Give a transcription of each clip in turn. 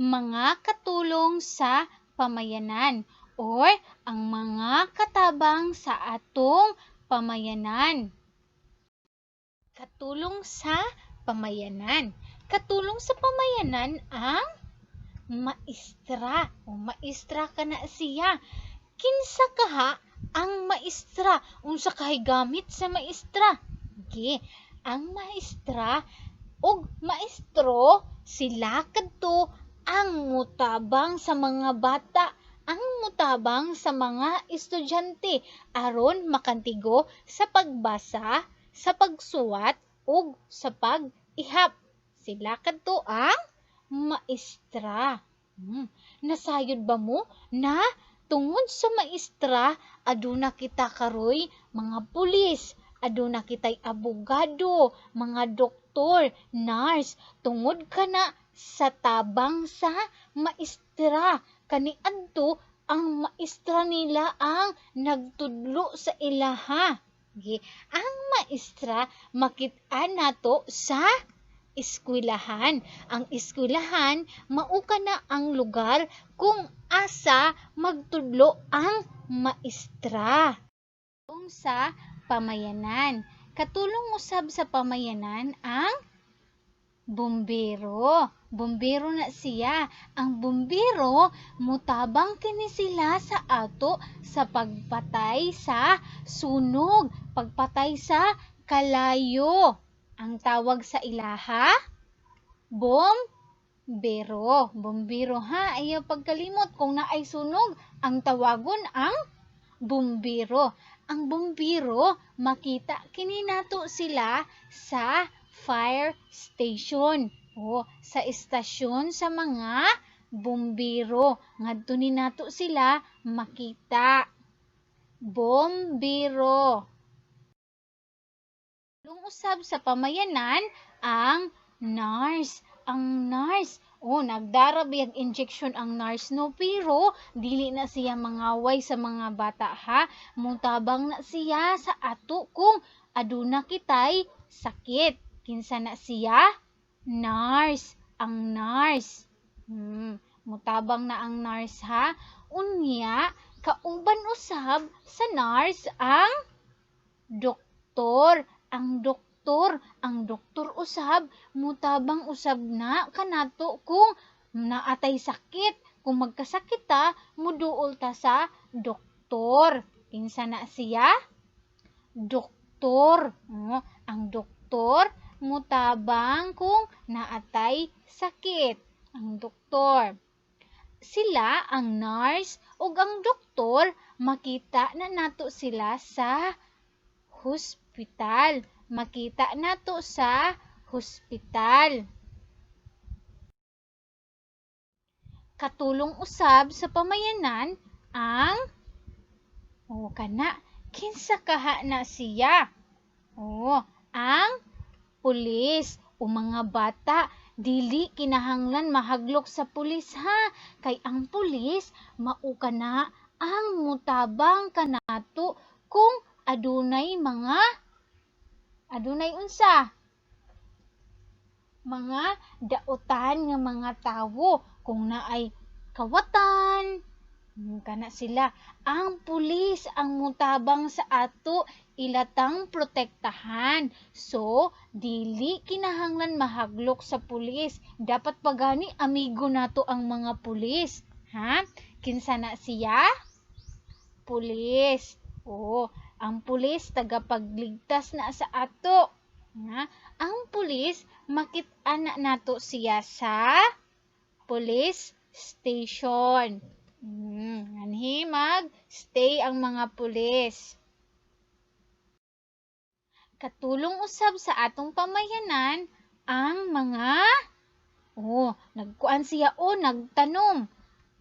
mga katulong sa pamayanan or ang mga katabang sa atong pamayanan. Katulong sa pamayanan. Katulong sa pamayanan ang maestra o maestra kana siya. Kinsa kaha ang maestra? Unsa kahay gamit sa maestra? Okay. Ang maestra ug maestro sila kadto ang mutabang sa mga bata, ang mutabang sa mga estudyante aron makantigo sa pagbasa, sa pagsuwat ug sa pag-ihap. Sila kadto ang maestra. Nasayod ba mo na tungod sa maestra aduna kita karoy mga pulis, aduna kitay abogado, mga doktor, nurse, tungod kana sa tabang sa maestra. Kaniadto ang maestra nila ang nagtudlo sa ilaha. Okay. Ang maestra makit-an nato sa eskwelahan. Ang eskwelahan mao kana ang lugar kung asa magtudlo ang maestra. Katulong sa pamayanan. Katulong usab sa pamayanan ang bumbero. Bumbero na siya. Ang bumbero mutabang kini sila sa ato sa pagpatay sa sunog, pagpatay sa kalayo. Ang tawag sa ilaha, bombero. Bombero ha, ayaw pagkalimot kung naay sunog, ang tawagon ang bumbero. Ang bumbero makita kini nato sila sa fire station o sa istasyon sa mga bumbero. Ngadto ni nato sila makita. Bombero. Usab sa pamayanan ang nurse. Ang nurse, nagdara biyag injection ang nurse no, pero dili na siya mangaway sa mga bata ha. Mutabang na siya sa ato kung aduna kitay sakit. Kinsa na siya? Nurse. Ang nurse. Mutabang na ang nurse ha. Unya, kauban usab sa nurse ang doktor. Ang doktor usab mutabang usab na kanato kung naatay sakit. Kung magkasakit ta, muduol ta sa doktor. Kinsa na siya? Doktor. Ang doktor mutabang kung naatay sakit. Ang doktor. Sila, ang nurse ug ang doktor, makita na nato sila sa hospital. Makita nato sa hospital. Katulong usab sa pamayanan ang kinsa kaha na siya? Ang pulis o mga bata. Dili kinahanglan mahaglok sa pulis ha. Kay ang pulis mao kana ang mutabang kanato kung adunay unsa? Mga dautan nga mga tawo. Kung naay kawatan, kana sila. Ang pulis ang mutabang sa ato ilatang protektahan. So, dili kinahanglan mahaglok sa pulis. Dapat pagani amigo nato ang mga pulis. Ha? Kinsa na siya? Pulis. Ang pulis tagapagligtas na sa ato. Ang pulis makit-an na nato siya sa police station. Anhi mag-stay ang mga pulis. Katulong usab sa atong pamayanan ang mga nagkuan siya nagtanom.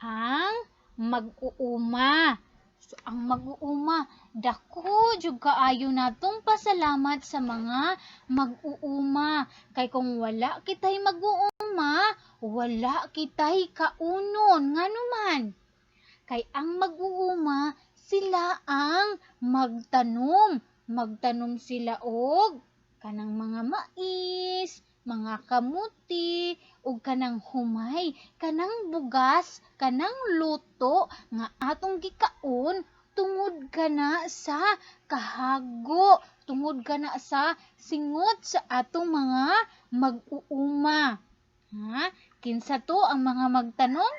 Ang mag-uuma. So, ang mag-uuma, dako jud kaayo natong pasalamat sa mga mag-uuma. Kay kung wala kitay mag-uuma, wala kitay kaunon. Nganuman? Kay ang mag-uuma, sila ang magtanom. Magtanom sila og kanang mga mais, mga kamuti, ug kanang humay, kanang bugas, kanang luto nga atong gikaon tungod kana sa kahago, tungod kana sa singot sa atong mga mag-uuma. Ha? Kinsa to ang mga magtanong?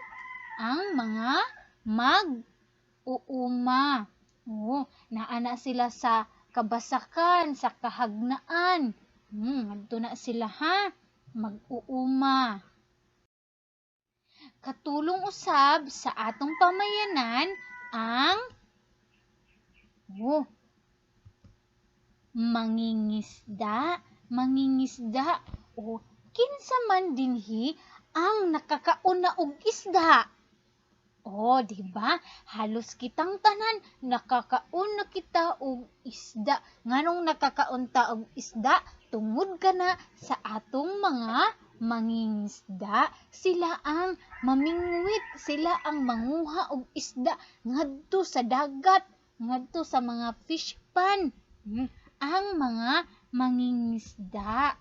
Ang mga mag-uuma. Oo, naana sila sa kabasakan, sa kahagnaan. Adto na sila ha, mag-uuma. Katulong usab sa atong pamayanan ang mangingisda, mangingisda o kinsa man dinhi ang nakakauna og isda. Di ba? Halos kitang tanan nakakaon na kita og isda. Nganong nakakaon ta og isda? Tungod kana sa atong mga mangingisda. Sila ang mamingwit, sila ang manguha og isda ngadto sa dagat, ngadto sa mga fish pond. Ang mga mangingisda.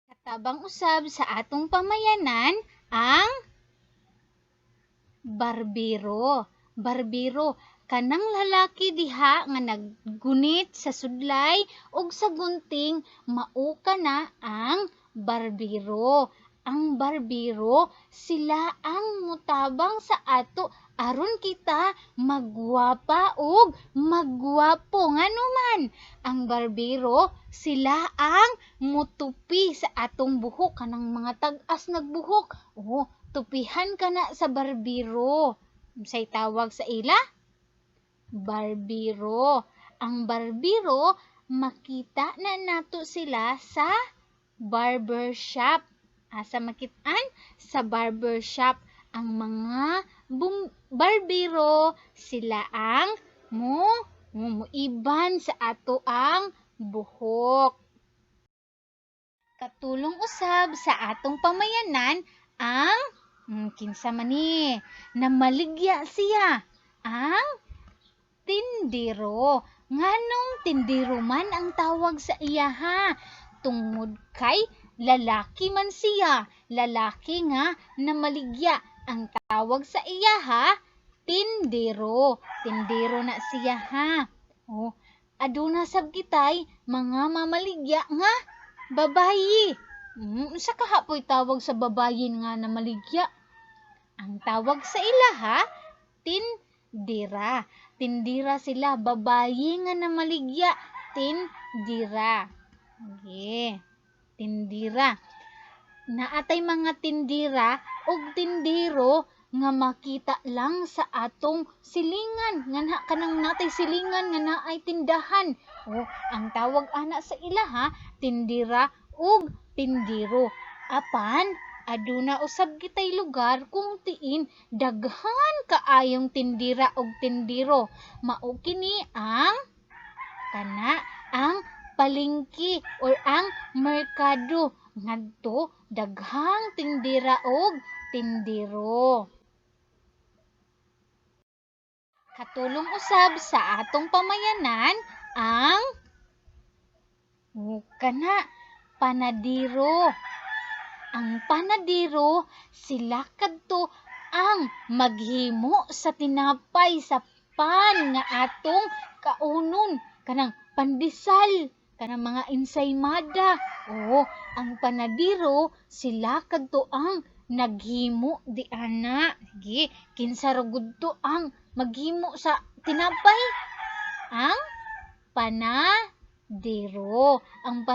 Katabang usab sa atong pamayanan ang barbero. Barbero, kanang lalaki diha nga naggunit sa sudlay ug sa gunting, mao kana ang barbero. Ang barbero, sila ang mutabang sa ato aron kita magwapa ug magwapo. Nganuman, ang barbero, sila ang mutupi sa atong buhok, kanang mga tag-as nagbuhok. Tupihan ka na sa barbero. Say tawag sa ila? Barbero. Ang barbero, makita na nato sila sa barbershop. Asa makitaan? Sa barbershop. Ang mga barbero, sila ang muiban sa ato ang buhok. Katulong usab sa atong pamayanan ang kinsa man ni namaligya siya ang tindero. Nganong tindero man ang tawag sa iya ha? Tungod kay lalaki man siya, lalaki nga namaligya. Ang tawag sa iya ha, tindero. Tindero na siya ha. Aduna sab kitay mga mamaligya nga babayi. Unsa ka hapoy tawag sa babayin nga namaligya? Ang tawag sa ila ha, tindira. Tindira sila, babayi nga namaligya, tindira. Tindira. Naatay mga tindira ug tindiro nga makita lang sa atong silingan. Nga kanang natay silingan nga naay tindahan. Ang tawag ana sa ila ha, tindira ug tindiro. Apan aduna usab kitay lugar kung tiin daghan kaayong tindira og tindiro. Mao kini ang palengke or ang merkado ngadto daghang tindira og tindiro. Katulong usab sa atong pamayanan ang panadiro. Ang panadiro, sila kadto ang maghimo sa tinapay sa pan nga atong kaunon, kanang pandesal, kanang mga ensaymada. Ang panadiro, sila kadto ang naghimo di ana. Sige, kinsa ra gud to ang maghimo sa tinapay? Ang panadiro. Ang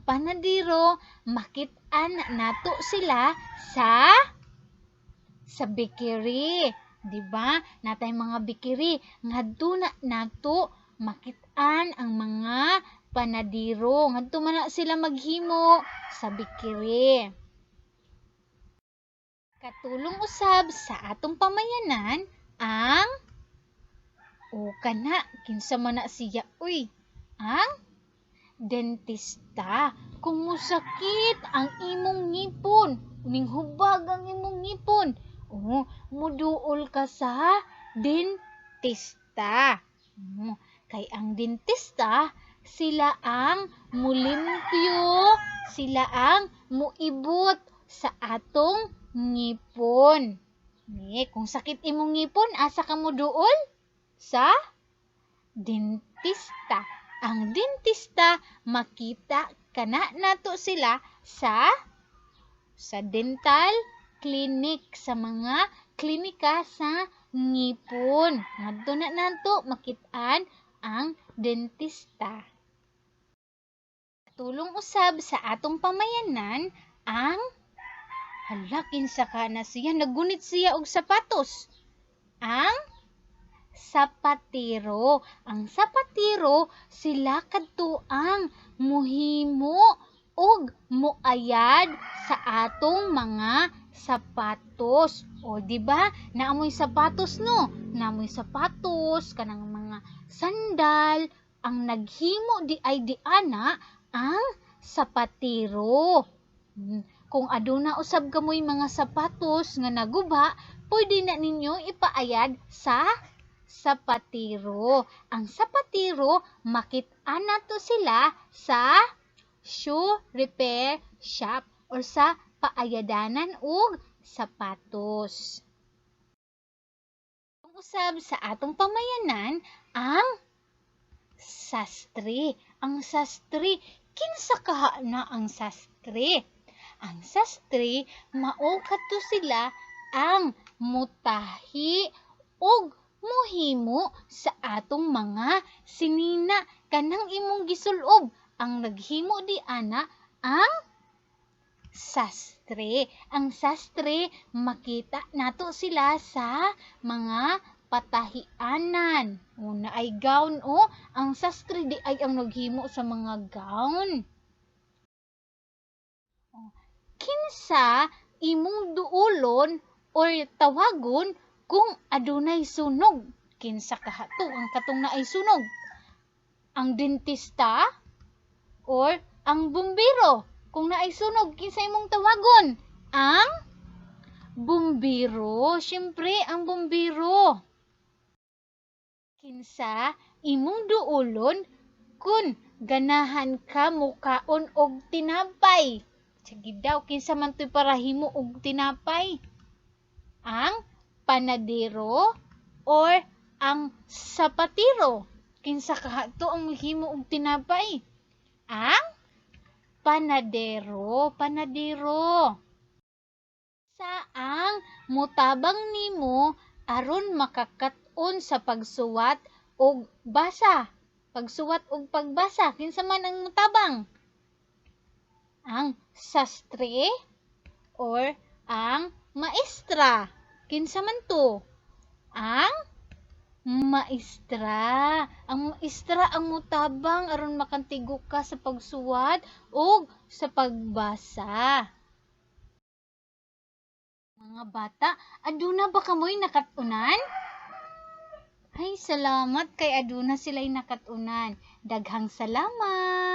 panadiro, makit-an nato sila sa bakery. Diba? Natay mga bakery. Ngadto na nato makit-an ang mga panadiro. Ngadto man na sila maghimo sa bakery. Katulong usab sa atong pamayanan ang kinsa man na siya? Ang dentista. Kung musakit ang imong ngipon, minghubag ang imong ngipon, muduol ka sa dentista. Kay ang dentista, sila ang mulimpyo, sila ang muibot sa atong ngipon. Kung sakit imong ngipon, asa ka mo duol? Sa dentista. Ang dentista, makita kana nato sila sa dental clinic, sa mga klinika sa ngipon. Ngadto na nato makit-an ang dentista. Tulong usab sa atong pamayanan ang kinsa ka na siya, nagunit siya og sapatos. Ang sapatero. Ang sapatero, sila kadtuang muhimo og muayad sa atong mga sapatos. O di ba? Naamoy sapatos no? Naamoy sapatos kanang mga sandal, ang naghimo di ay di ana ang sapatero. Kung aduna usab kamoy mga sapatos nga naguba, pwede na ninyo ipaayad sa sapatero. Ang sapatero, makit-an nato sila sa shoe repair shop or sa paayadanan og sapatos. Usab sa atong pamayanan ang sastre. Ang sastre, kinsa kaha na ang sastre? Ang sastre, mao kadto sila ang mutahi og muhimo sa atong mga sinina, kanang imong gisulob. Ang naghimo di ana ang sastre. Ang sastre, makita nato sila sa mga patahianan. Na ay gown o. Ang sastre di ay ang naghimo sa mga gown. Kinsa imong duolon or tawagon kung adunay sunog? Kinsa kahato ang katong naay sunog? Ang dentista or ang bumbiro? Kung naay sunog, kinsa imong tawagon? Ang bumbiro. Siyempre, ang bumbiro. Kinsa imong duolon kung ganahan ka mukaon og tinapay? Sige daw, kinsa man to'y parahimo og tinapay? Ang panadero or ang sapatero? Kinsa kahato ang mahimo og tinapay? Ang panadero. Panadero. Saang mutabang nimo aron makakat-on sa pagsuwat og basa? Pagsuwat og pagbasa, kinsa man ang mutabang? Ang sastre or ang maestra? Kinsa man to? Ang maestra. Ang maestra ang mutabang aron makantigo ka sa pagsuwat o sa pagbasa. Mga bata, aduna ba kamoy nakatunan? Ay, salamat kay aduna sila'y nakatunan. Daghang salamat!